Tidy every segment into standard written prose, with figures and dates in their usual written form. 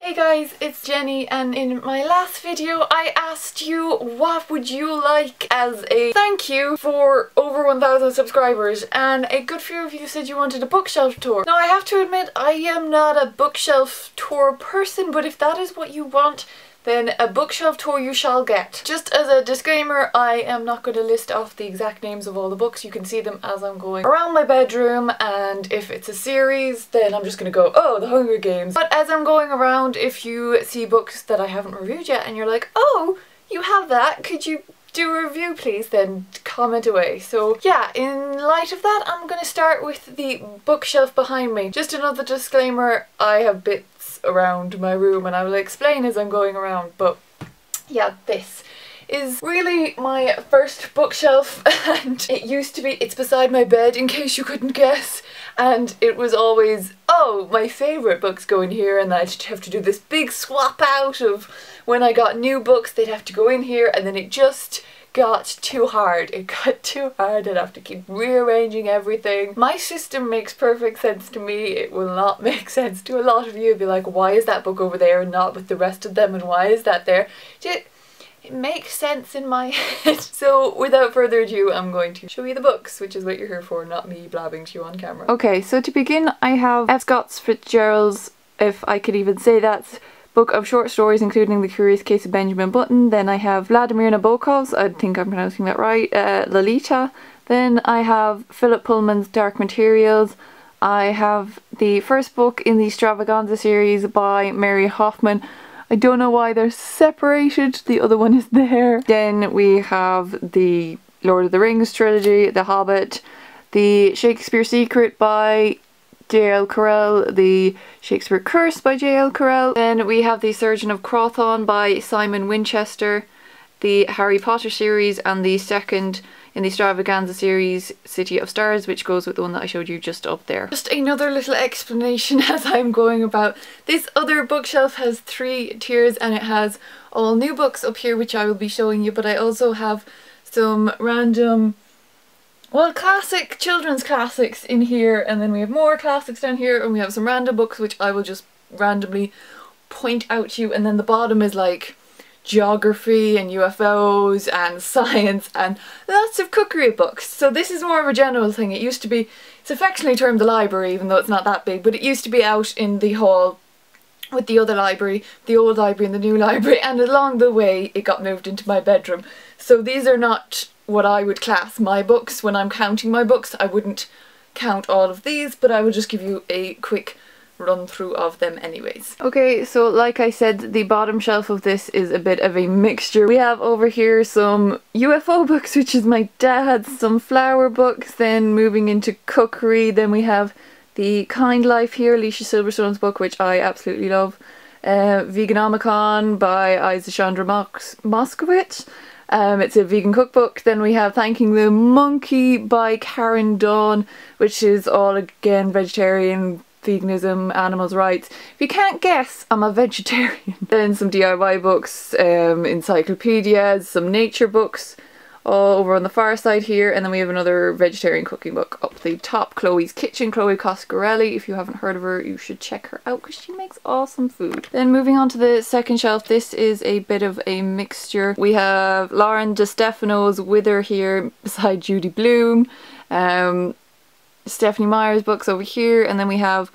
Hey guys, it's Jenny, and in my last video I asked you what would you like as a thank you for over 1,000 subscribers, and a good few of you said you wanted a bookshelf tour. Now I have to admit I am not a bookshelf tour person, but if that is what you want, then a bookshelf tour you shall get. Just as a disclaimer, I am not going to list off the exact names of all the books. You can see them as I'm going around my bedroom, and if it's a series then I'm just going to go, oh, The Hunger Games. But as I'm going around, if you see books that I haven't reviewed yet and you're like, oh, you have that, could you do a review please, then comment away. So yeah, in light of that I'm going to start with the bookshelf behind me. Just another disclaimer, I have bits around my room and I will explain as I'm going around, but yeah, this is really my first bookshelf, and it used to be, it's beside my bed in case you couldn't guess, and it was always, oh, my favourite books go in here, and I'd have to do this big swap out of when I got new books, they'd have to go in here, and then it just got too hard. It got too hard. I'd have to keep rearranging everything. My system makes perfect sense to me. It will not make sense to a lot of you. It'd be like, why is that book over there and not with the rest of them, and why is that there? It makes sense in my head. So without further ado, I'm going to show you the books, which is what you're here for, not me blabbing to you on camera. Okay, so to begin I have F. Scott Fitzgerald's, if I could even say that, book of short stories including The Curious Case of Benjamin Button. Then I have Vladimir Nabokov's, I think I'm pronouncing that right, Lolita. Then I have Philip Pullman's Dark Materials. I have the first book in the Extravaganza series by Mary Hoffman. I don't know why they're separated, the other one is there. Then we have the Lord of the Rings trilogy, The Hobbit, the Shakespeare Secret by J.L. Carrell, the Shakespeare Curse by J.L. Carrell. Then we have The Surgeon of Crawthon by Simon Winchester, the Harry Potter series, and the second in the Extravaganza series, City of Stars, which goes with the one that I showed you just up there. Just another little explanation as I'm going about. This other bookshelf has 3 tiers and it has all new books up here which I will be showing you, but I also have some random, well, classic children's classics in here, and then we have more classics down here, and we have some random books which I will just randomly point out to you, and then the bottom is like geography and UFOs and science and lots of cookery books. So this is more of a general thing. It used to be, it's affectionately termed the library even though it's not that big, but it used to be out in the hall with the other library, the old library and the new library, and along the way it got moved into my bedroom. So these are not what I would class my books. When I'm counting my books I wouldn't count all of these, but I will just give you a quick run through of them anyways. Okay, so like I said, the bottom shelf of this is a bit of a mixture. We have over here some UFO books, which is my dad's, some flower books, then moving into cookery, then we have The Kind Life here, Alicia Silverstone's book, which I absolutely love, Veganomicon by Isa Chandra Moskowitz. It's a vegan cookbook. Then we have Thanking the Monkey by Karen Dawn, which is all again vegetarian, veganism, animals' rights. If you can't guess, I'm a vegetarian. Then some DIY books, encyclopedias, some nature books, all over on the far side here, and then we have another vegetarian cooking book up the top, Chloe's Kitchen, Chloe Coscarelli. If you haven't heard of her, you should check her out because she makes awesome food. Then moving on to the second shelf, this is a bit of a mixture. We have Lauren DeStefano's Wither here beside Judy Blume, Stephanie Meyer's books over here, and then we have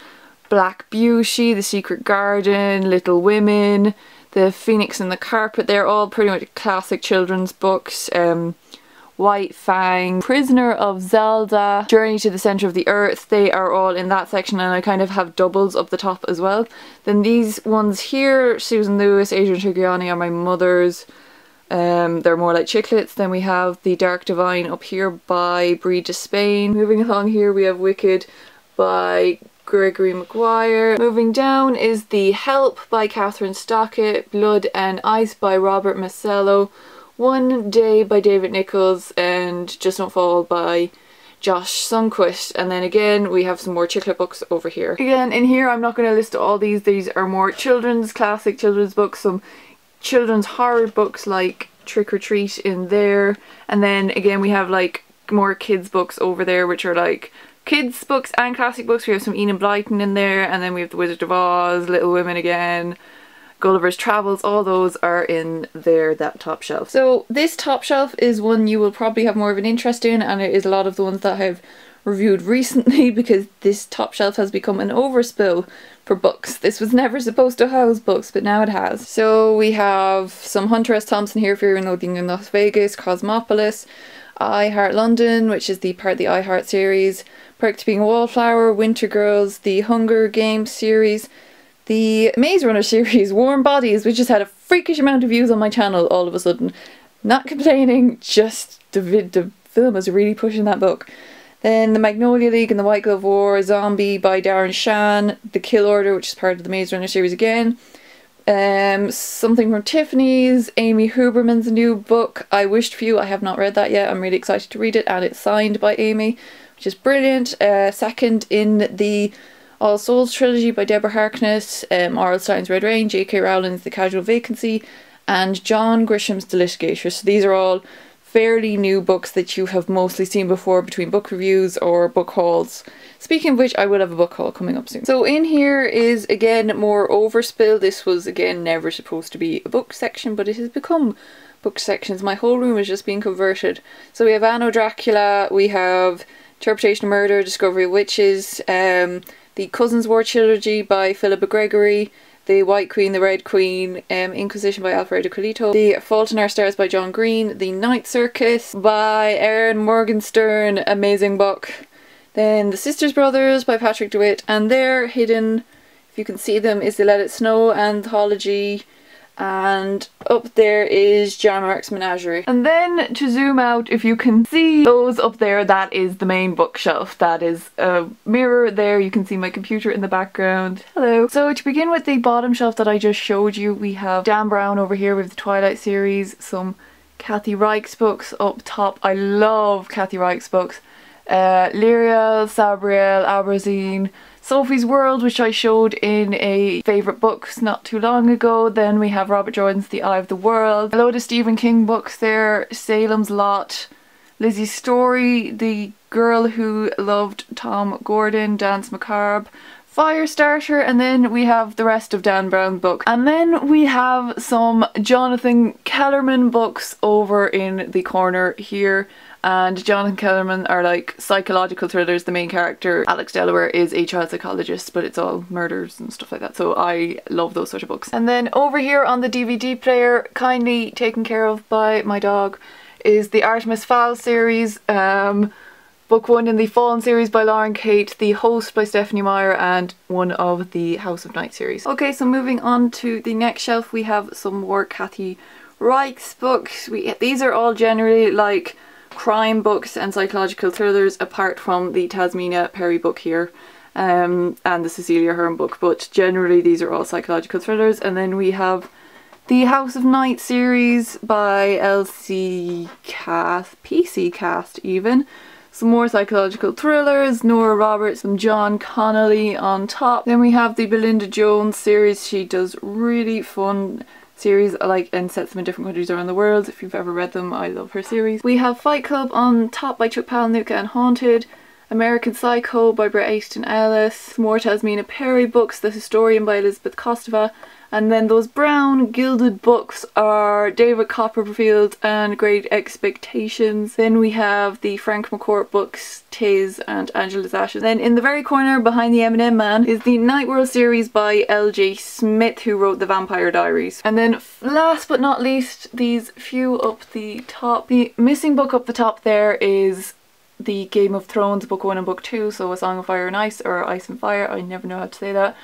Black Beauty, The Secret Garden, Little Women, The Phoenix and the Carpet. They're all pretty much classic children's books. White Fang, Prisoner of Zelda, Journey to the Center of the Earth, they are all in that section, and I kind of have doubles up the top as well. Then these ones here, Susan Lewis, Adrian Trigiani, are my mother's. They're more like chiclets. Then we have The Dark Divine up here by Brie Despain. Moving along here we have Wicked by Gregory Maguire. Moving down is The Help by Catherine Stockett, Blood and Ice by Robert Masello, One Day by David Nichols, and Just Don't Fall by Josh Sundquist. And then again we have some more chiclet books over here. Again in here I'm not going to list all these are more children's, classic children's books, some children's horror books like Trick or Treat in there, and then again we have like more kids books over there which are like kids books and classic books. We have some Enid Blyton in there, and then we have The Wizard of Oz, Little Women again, Gulliver's Travels. All those are in there, that top shelf. So this top shelf is one you will probably have more of an interest in, and it is a lot of the ones that I've reviewed recently because this top shelf has become an overspill for books. This was never supposed to house books, but now it has. So we have some Hunter S. Thompson here, Fear and Loathing in Las Vegas, Cosmopolis, I Heart London, which is the part of the I Heart series, Perk to Being a Wallflower, Winter Girls, the Hunger Games series, the Maze Runner series, Warm Bodies, which has had a freakish amount of views on my channel all of a sudden. Not complaining, just the film is really pushing that book. Then The Magnolia League and The White Glove War, Zombie by Darren Shan, The Kill Order, which is part of the Maze Runner series again. Something from Tiffany's, Amy Huberman's new book, I Wished For You. I have not read that yet. I'm really excited to read it, and it's signed by Amy, which is brilliant. Second in the All Souls trilogy by Deborah Harkness, R.L. Stine's Red Rain, J.K. Rowling's The Casual Vacancy, and John Grisham's The Litigator. So these are all fairly new books that you have mostly seen before between book reviews or book hauls. Speaking of which, I will have a book haul coming up soon. So in here is again more overspill. This was again never supposed to be a book section, but it has become book sections. My whole room is just being converted. So we have Anno Dracula, we have Interpretation of Murder, Discovery of Witches, the Cousins War trilogy by Philippa Gregory, The White Queen, The Red Queen, Inquisition by Alfredo Colito, The Fault in Our Stars by John Green, The Night Circus by Aaron Morgenstern, amazing book. Then The Sisters Brothers by Patrick DeWitt, and there, hidden, if you can see them, is the Let It Snow anthology, and up there is John Mark's Menagerie. And then to zoom out, if you can see those up there, that is the main bookshelf. That is a mirror there. You can see my computer in the background. Hello. So to begin with the bottom shelf that I just showed you, we have Dan Brown over here with the Twilight series, some Kathy Reichs books up top. I love Kathy Reichs books. Lyriel, Sabriel, Abrazine, Sophie's World, which I showed in a favourite books not too long ago. Then we have Robert Jordan's The Eye of the World, a load of Stephen King books there, Salem's Lot, Lizzie's Story, The Girl Who Loved Tom Gordon, Dance Macabre, Firestarter, and then we have the rest of Dan Brown's book. And then we have some Jonathan Kellerman books over in the corner here. And Jonathan Kellerman are like psychological thrillers. The main character, Alex Delaware, is a child psychologist, but it's all murders and stuff like that. So I love those sort of books. And then over here on the DVD player, kindly taken care of by my dog, is the Artemis Fowl series. Book 1 in the Fallen series by Lauren Kate, The Host by Stephanie Meyer, and one of the House of Night series. Okay, so moving on to the next shelf, we have some more Kathy Reichs books. These are all generally like crime books and psychological thrillers, apart from the Tasmina Perry book here and the Cecilia Hearn book, but generally these are all psychological thrillers. And then we have the House of Night series by LC Cast, PC Cast even. Some more psychological thrillers, Nora Roberts and John Connolly on top. Then we have the Belinda Jones series. She does really fun series and sets them in different countries around the world. If you've ever read them, I love her series. We have Fight Club on top by Chuck Palahniuk and Haunted, American Psycho by Bret Easton Ellis, more Tasmina Perry books, The Historian by Elizabeth Kostova, and then those brown gilded books are David Copperfield and Great Expectations. Then we have the Frank McCourt books, Tiz and Angela's Ashes. Then in the very corner behind the M&M Man is the Night World series by L.J. Smith, who wrote The Vampire Diaries. And then last but not least, these few up the top. The missing book up the top there is the Game of Thrones book 1 and book 2, so A Song of Fire and Ice, or Ice and Fire, I never know how to say that.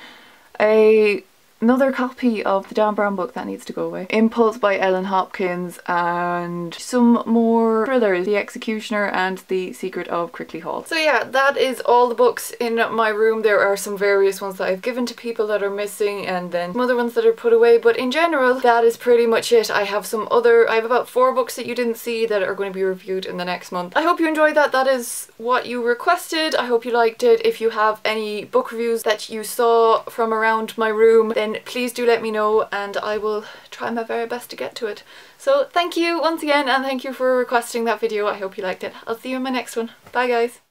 Another copy of the Dan Brown book that needs to go away. Impulse by Ellen Hopkins, and some more thrillers, The Executioner and The Secret of Crickley Hall. So yeah, that is all the books in my room. There are some various ones that I've given to people that are missing, and then some other ones that are put away, but in general that is pretty much it. I have about 4 books that you didn't see that are going to be reviewed in the next month. I hope you enjoyed that. That is what you requested. I hope you liked it. If you have any book reviews that you saw from around my room, then please do let me know and I will try my very best to get to it. So thank you once again, and thank you for requesting that video. I hope you liked it. I'll see you in my next one. Bye guys.